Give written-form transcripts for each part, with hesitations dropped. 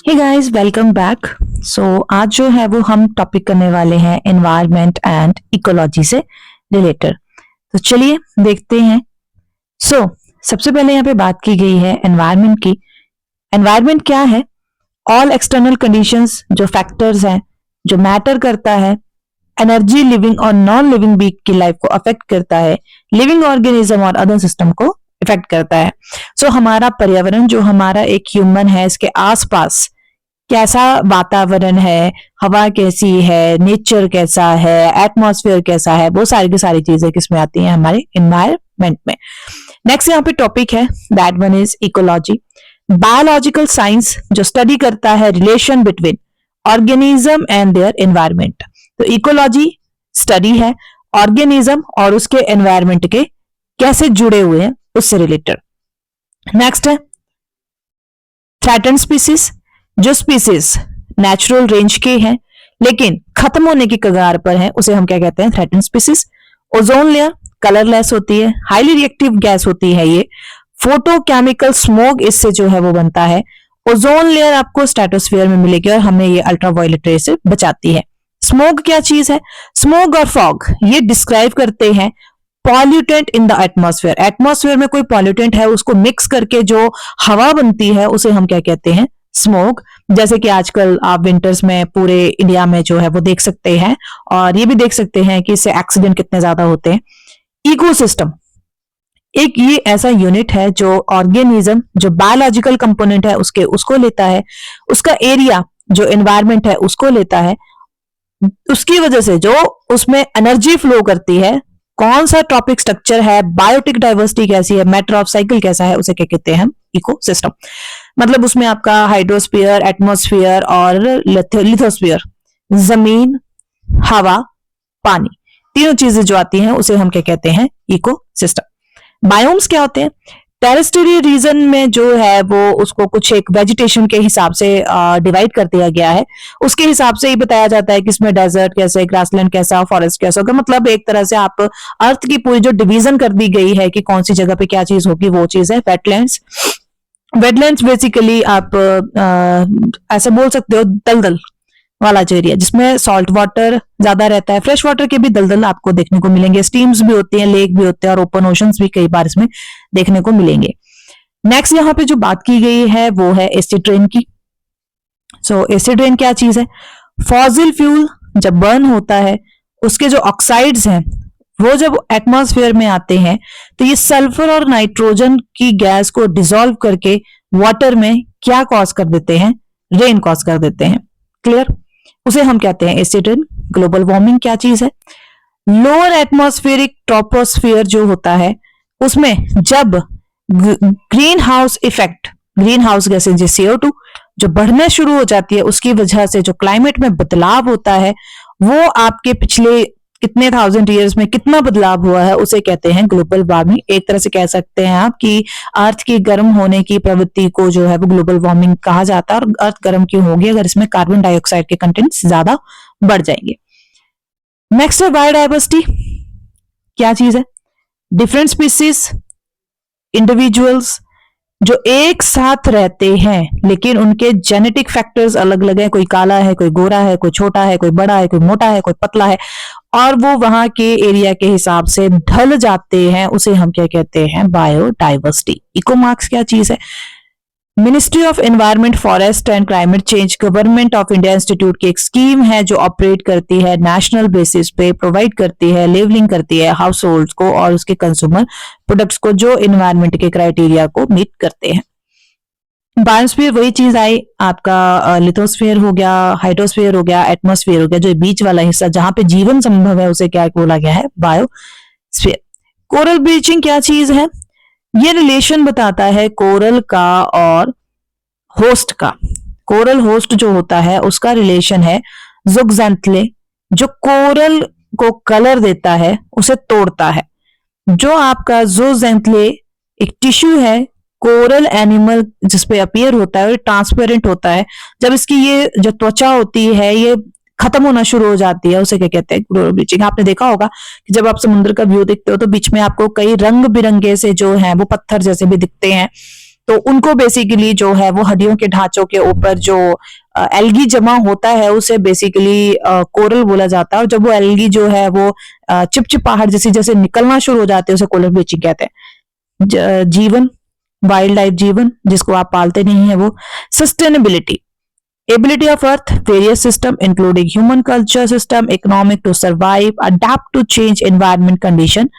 हे guys, welcome back. So आज जो है वो हम टॉपिक करने वाले हैं एनवायरनमेंट एंड इकोलॉजी से रिलेटेड। तो चलिए देखते हैं। सबसे पहले यहाँ पे बात की गई है एनवायरनमेंट की। एनवायरनमेंट क्या है? ऑल एक्सटर्नल कंडीशंस, जो फैक्टर्स हैं जो मैटर करता है एनर्जी लिविंग और नॉन लिविंग बीइंग की लाइफ को अफेक्ट करता है, लिविंग ऑर्गेनिज्म और अदर सिस्टम को इफेक्ट करता है। हमारा पर्यावरण, जो हमारा एक ह्यूमन है, इसके आसपास कैसा वातावरण है, हवा कैसी है, नेचर कैसा है, एटमॉस्फेयर कैसा है, वो सारी की सारी चीजें किसमें आती हैं? हमारे एनवायरमेंट में। नेक्स्ट यहाँ पे टॉपिक है, that one is ecology. Biological science जो स्टडी करता है relation between organism and their environment. तो इकोलॉजी स्टडी है ऑर्गेनिज्म और उसके एनवायरमेंट के कैसे जुड़े हुए हैं उससे रिलेटेड। नेक्स्ट है थ्रेटन स्पीसीज, जो स्पीसीज नेचुरल रेंज के हैं लेकिन खत्म होने की कगार पर है, उसे हम क्या कहते हैं? Threaten species. Ozone layer colourless होती है, हाईली रिएक्टिव गैस होती है ये, फोटोकेमिकल स्मोक इससे जो है वो बनता है। ओजोन लेयर आपको स्ट्रेटोस्फीयर में मिलेगी और हमें ये अल्ट्रावायलेट रे से बचाती है। स्मोक क्या चीज है? स्मोक और फॉग ये डिस्क्राइब करते हैं pollutant in the atmosphere. Atmosphere में कोई पॉल्यूटेंट है, उसको मिक्स करके जो हवा बनती है उसे हम क्या कहते हैं? स्मोक। जैसे कि आजकल आप विंटर्स में पूरे इंडिया में जो है वो देख सकते हैं और ये भी देख सकते हैं कि इससे एक्सीडेंट कितने ज्यादा होते हैं। इकोसिस्टम एक ये ऐसा यूनिट है जो ऑर्गेनिज्म, जो बायोलॉजिकल कंपोनेंट है उसको लेता है, उसका एरिया जो एनवायरमेंट है उसको लेता है, उसकी वजह से जो उसमें एनर्जी फ्लो करती है, कौन सा ट्रॉपिक स्ट्रक्चर है, बायोटिक डाइवर्सिटी कैसी है, मैटर ऑफ साइकिल कैसा है, उसे क्या कहते हैं हम? इकोसिस्टम। मतलब उसमें आपका हाइड्रोस्फीयर, एटमॉस्फेयर और लिथोस्फीयर, जमीन, हवा, पानी, तीनों चीजें जो आती हैं उसे हम क्या कहते हैं? इकोसिस्टम। बायोम्स क्या होते हैं? टेरेस्ट्रियल रीजन में जो है वो उसको कुछ एक वेजिटेशन के हिसाब से डिवाइड कर दिया गया है, उसके हिसाब से ही बताया जाता है कि इसमें डेजर्ट कैसे, ग्रासलैंड कैसा, फॉरेस्ट कैसा होगा। मतलब एक तरह से आप अर्थ की पूरी जो डिवीजन कर दी गई है कि कौन सी जगह पे क्या चीज होगी, वो चीज है वेटलैंड्स। वेटलैंड्स बेसिकली आप ऐसे बोल सकते हो दलदल वाला जो एरिया जिसमें सॉल्ट वाटर ज्यादा रहता है। फ्रेश वाटर के भी दलदल आपको देखने को मिलेंगे, स्ट्रीम्स भी होती हैं, लेक भी होते हैं और ओपन ओशंस भी कई बार इसमें देखने को मिलेंगे। नेक्स्ट यहाँ पे जो बात की गई है वो है एसिड रेन की। एसिड रेन क्या चीज है? फॉसिल फ्यूल जब बर्न होता है, उसके जो ऑक्साइड्स हैं वो जब एटमॉस्फेयर में आते हैं तो ये सल्फर और नाइट्रोजन की गैस को डिसॉल्व करके वाटर में क्या कॉज कर देते हैं? रेन कॉज कर देते हैं। क्लियर? उसे हम कहते हैं एसिड रेन। ग्लोबल वार्मिंग क्या चीज है? लोअर एटमॉस्फेरिक ट्रोपोस्फियर जो होता है उसमें जब green house effect, green house गैसें जैसे CO2 जो बढ़ने शुरू हो जाती है, उसकी वजह से जो क्लाइमेट में बदलाव होता है वो आपके पिछले कितने थाउजेंड ईयर्स में कितना बदलाव हुआ है उसे कहते हैं ग्लोबल वार्मिंग। एक तरह से कह सकते हैं आप कि अर्थ की गर्म होने की प्रवृत्ति को जो है वो ग्लोबल वार्मिंग कहा जाता है। और अर्थ गर्म क्यों होगी? अगर इसमें कार्बन डाइऑक्साइड के कंटेंट्स ज्यादा बढ़ जाएंगे। नेक्स्ट है बायोडाइवर्सिटी। क्या चीज है? डिफरेंट स्पीसीज, इंडिविजुअल्स जो एक साथ रहते हैं लेकिन उनके जेनेटिक फैक्टर्स अलग अलग है। कोई काला है, कोई गोरा है, कोई छोटा है, कोई बड़ा है, कोई मोटा है, कोई पतला है, और वो वहां के एरिया के हिसाब से ढल जाते हैं, उसे हम क्या कहते हैं? बायोडाइवर्सिटी। इकोमार्क्स क्या चीज है? Ministry of environment, forest and climate change, government of India institute की एक स्कीम है जो ऑपरेट करती है नेशनल बेसिस पे, प्रोवाइड करती है, लेवलिंग करती है हाउस होल्ड को और उसके कंज्यूमर प्रोडक्ट्स को जो एनवायरनमेंट के क्राइटेरिया को मीट करते हैं। बायोस्फीयर वही चीज आई, आपका लिथोस्फीयर हो गया, हाइड्रोस्फीयर हो गया, एटमॉस्फेयर हो गया, जो बीच वाला हिस्सा जहां पे जीवन संभव है उसे क्या बोला गया है? बायोस्फीयर। कोरल ब्लीचिंग क्या चीज है? ये रिलेशन बताता है कोरल का और होस्ट का। कोरल होस्ट जो होता है उसका रिलेशन है ज़ूक्ज़ैंथले, जो कोरल को कलर देता है उसे तोड़ता है। जो आपका ज़ूक्ज़ैंथले एक टिश्यू है, कोरल एनिमल जिसपे अपीयर होता है, ट्रांसपेरेंट होता है। जब इसकी ये जो त्वचा होती है ये खत्म होना शुरू हो जाती है, उसे क्या कहते हैं? Coral bleaching. आपने देखा होगा कि जब आप समुद्र का व्यू देखते हो तो बीच में आपको कई रंग बिरंगे से जो है वो पत्थर जैसे भी दिखते हैं, तो उनको बेसिकली जो है वो हड्डियों के ढांचों के ऊपर जो एल्गी जमा होता है उसे बेसिकली कोरल बोला जाता है, और जब वो एल्गी जो है वो चिपचिपाहट जैसे जैसे निकलना शुरू हो जाते हैं उसे कोरल ब्लीचिंग कहते हैं। जीवन, वाइल्ड लाइफ जीवन जिसको आप पालते नहीं है वो। Sustainability, ability of earth, various system including human culture system, economic to survive, adapt to change environment condition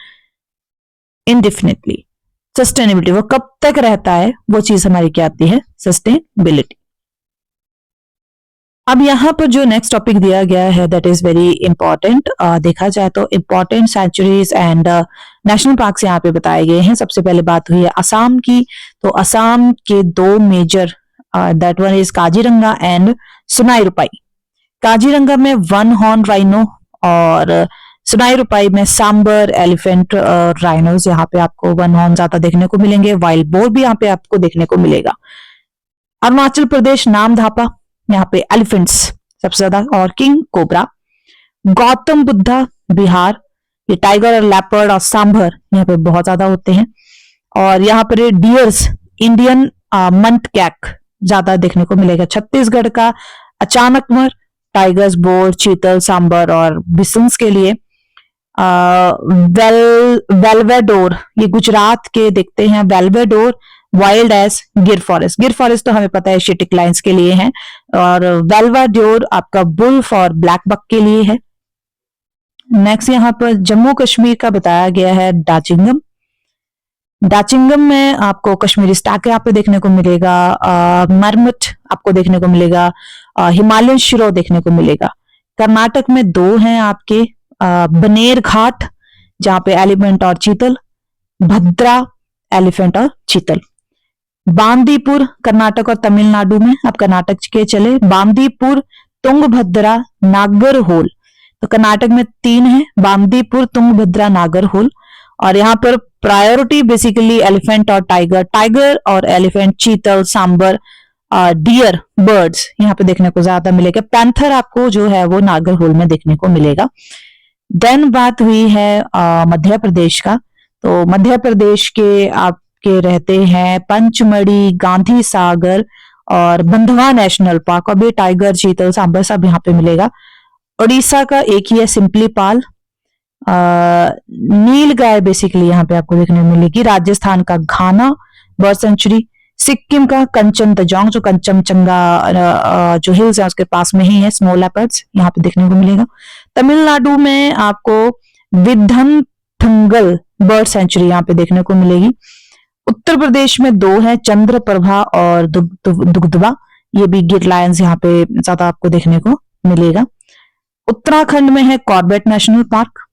indefinitely। Sustainability, वो कब तक रहता है, वो चीज हमारी क्या आती है, सस्टेनेबिलिटी। अब यहाँ पर जो नेक्स्ट टॉपिक दिया गया है दैट इज वेरी इंपॉर्टेंट। देखा जाए तो important sanctuaries and national parks यहाँ पे बताए गए हैं। सबसे पहले बात हुई है असम की, तो असम के दो major that one is Kaziranga and Sonai Rupai. Kaziranga में वन हॉर्न राइनो और सुनाई रुपाई में सांबर एलिफेंट राइनोज, यहाँ पे आपको वन हॉर्न ज्यादा देखने को मिलेंगे। वाइल्ड बोर भी यहाँ पे आपको देखने को मिलेगा। अरुणाचल प्रदेश नामधापा, यहाँ पे एलिफेंट्स सबसे ज्यादा, और किंग कोबरा। गौतम बुद्धा बिहार, ये टाइगर और लेपर्ड और सांभर यहाँ पे बहुत ज्यादा होते हैं। और यहाँ पर डियर्स, इंडियन मंट कैक ज्यादा देखने को मिलेगा। छत्तीसगढ़ का अचानकमर, टाइगर्स, बोर, चीतल, सांबर और बिसंस के लिए। वेलवेडोर, ये गुजरात के देखते हैं। वेलवेडोर वाइल्ड एज गिर फॉरेस्ट, गिर फॉरेस्ट तो हमें पता है एशियाटिक लाइन्स के लिए है, और वेलवेडोर आपका बुल्फ और ब्लैक बक के लिए है। नेक्स्ट यहाँ पर जम्मू कश्मीर का बताया गया है डाचिंगम। डाचिंगम में आपको कश्मीरी स्टैक यहाँ पे देखने को मिलेगा। मरमट आपको देखने को मिलेगा। हिमालयन शिरो देखने को मिलेगा। कर्नाटक में दो हैं आपके, बनेर घाट जहां पे एलिफेंट और चीतल, भद्रा एलिफेंट और चीतल। बांदीपुर कर्नाटक और तमिलनाडु में, अब कर्नाटक के चले, बांदीपुर, तुंगभद्रा, नागरहोल। तो कर्नाटक में तीन है, बांदीपुर, तुंगभद्रा, नागरहोल। और यहाँ पर प्रायोरिटी बेसिकली एलिफेंट और टाइगर, टाइगर और एलिफेंट, चीतल, सांबर, डियर, बर्ड्स यहाँ पे देखने को ज्यादा मिलेगा। पैंथर आपको जो है वो नागरहोल में देखने को मिलेगा। देन बात हुई है मध्य प्रदेश का, तो मध्य प्रदेश के आपके रहते हैं पंचमढ़ी, गांधी सागर और बंधवा नेशनल पार्क। अब ये टाइगर, चीतल, सांबर सब यहाँ पे मिलेगा। उड़ीसा का एक ही है सिंपली पाल, नील गाय बेसिकली यहाँ पे आपको देखने को मिलेगी। राजस्थान का घाना बर्ड सेंचुरी। सिक्किम का कंचनजंगा, जो कंचनजंगा जो हिल्स है उसके पास में ही है, स्नो लेपर्ड्स यहाँ पे देखने को मिलेगा। तमिलनाडु में आपको विधनथंगल बर्ड सेंचुरी यहाँ पे देखने को मिलेगी। उत्तर प्रदेश में दो है, चंद्रप्रभा और दुग्धवा, ये भी गिर लायंस यहाँ पे ज्यादा आपको देखने को मिलेगा। उत्तराखंड में है Corbett national park.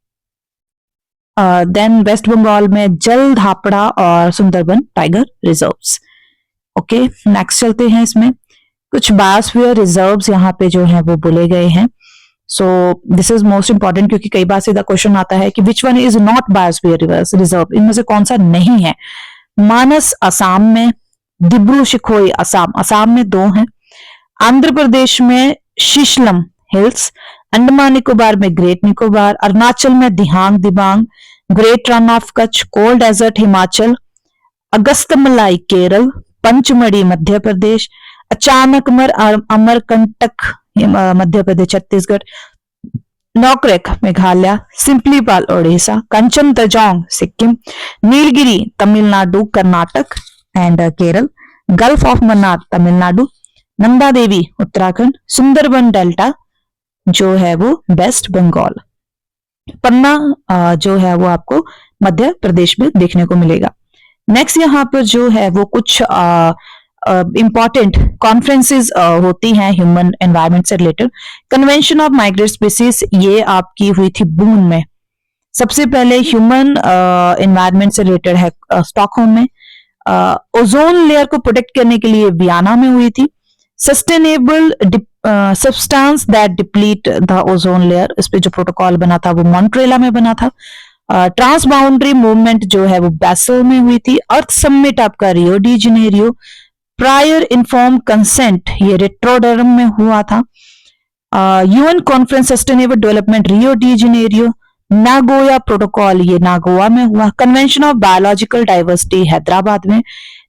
Then West Bengal में जल धापड़ा और Sundarban tiger reserves. Okay, next चलते हैं। इसमें कुछ बायोस्फीयर रिजर्व्स यहाँ पे जो है वो बोले गए हैं। So this is most important, क्योंकि कई बार सीधा क्वेश्चन आता है कि which one is not biosphere reserve, इनमें से कौन सा नहीं है। मानस असम में, डिब्रू शिखोई असम में दो हैं। आंध्र प्रदेश में शीशलम हिल्स, अंडमान निकोबार में ग्रेट निकोबार, अरुणाचल में Dihang Dibang, great Rann of Kutch, cold desert Himachal, Agasthyamalai Kerala, Pachmarhi Madhya Pradesh, Achanakmar Amarkantak Madhya Pradesh Chhattisgarh, Nokrek Meghalaya, Simlipal Odisha, Kanchenjunga Sikkim, Nilgiri Tamil Nadu Karnataka and Kerala, gulf of Mannar Tamil Nadu, Nanda Devi Uttarakhand, Sundarban delta जो है वो वेस्ट बंगाल, पन्ना जो है वो आपको मध्य प्रदेश में देखने को मिलेगा। नेक्स्ट यहाँ पर जो है वो कुछ इंपॉर्टेंट कॉन्फ्रेंसेस होती हैं ह्यूमन एनवायरनमेंट से related. Convention of migrate species, ये आपकी हुई थी बून में। सबसे पहले ह्यूमन एनवायरनमेंट से रिलेटेड है स्टॉकहोम में। ओजोन लेयर को प्रोटेक्ट करने के लिए वियना में हुई थी। Sustainable substance that deplete the ozone layer, इस पे जो प्रोटोकॉल बना था वो मॉन्ट्रेला में बना था। ट्रांस बाउंड्री मूवमेंट जो है वो बेसल में हुई थी। अर्थ समिट आपका Rio de Janeiro. Prior inform consent ये रेट्रोडर्म में हुआ था। UN conference sustainable development Rio de Janeiro. Nagoya protocol, ये नागोआ में हुआ। Convention of biological diversity Hyderabad में।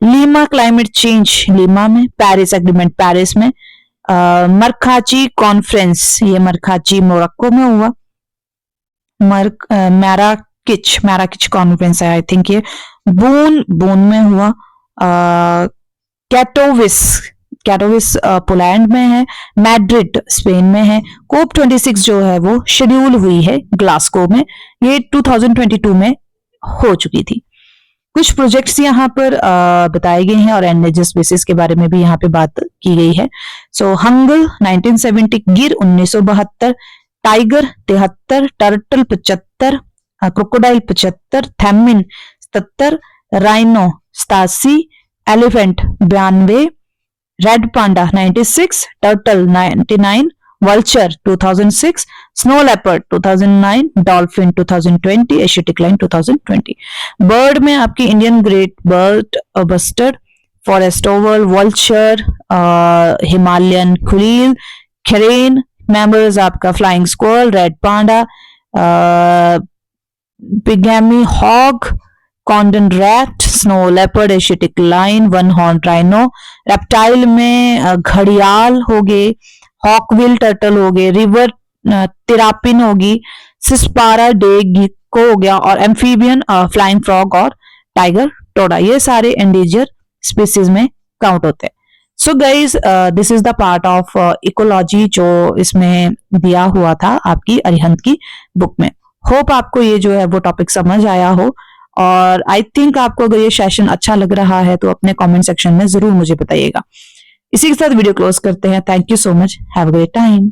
लीमा क्लाइमेट चेंज लीमा में। पेरिस एग्रीमेंट पेरिस में। मरकाची कॉन्फ्रेंस, ये मरकाची मोरक्को में हुआ। मैराकिच कॉन्फ्रेंस है आई थिंक ये बून में हुआ। कैटोविस पोलैंड में है। मैड्रिड स्पेन में है। कोप 26 जो है वो शेड्यूल हुई है ग्लासगो में, ये 2022 में हो चुकी थी। कुछ प्रोजेक्ट्स यहाँ पर बताए गए हैं और एंडेंजर्ड स्पीसीज के बारे में भी यहाँ पे बात की गई है। सो Hangal 1970, Gir 1972, tiger 73, turtle 75, crocodile 75, thamin 77, rhino 87, elephant 92, red panda 96, turtle 99, vulture 2006, snow leopard 2009, dolphin 2020, Asiatic lion 2020। Bird में आपकी Indian great bird bustard, forest owl, vulture, Himalayan quail, खरेन, मेंबर्स आपका flying squirrel, red panda, pygmy hog, Kondana rat, snow leopard, Asiatic lion, one horn rhino. Reptile में घड़ियाल हो गए, हॉकविल turtle हो गए, रिवर तिरापिन होगी, सिस्पारा डे गिक्को हो गया, और एम्फीबियन फ्लाइंग फ्रॉग और टाइगर टोडा, ये सारे एंडेंजर्ड स्पीसीज में काउंट होते हैं। So guys this is the part of ecology जो इसमें दिया हुआ था आपकी अरिहंत की बुक में। होप आपको ये जो है वो टॉपिक समझ आया हो, और आई थिंक आपको अगर ये सेशन अच्छा लग रहा है तो अपने कमेंट सेक्शन में जरूर मुझे बताइएगा। इसी के साथ वीडियो क्लोज करते हैं। Thank you so much, have a great time.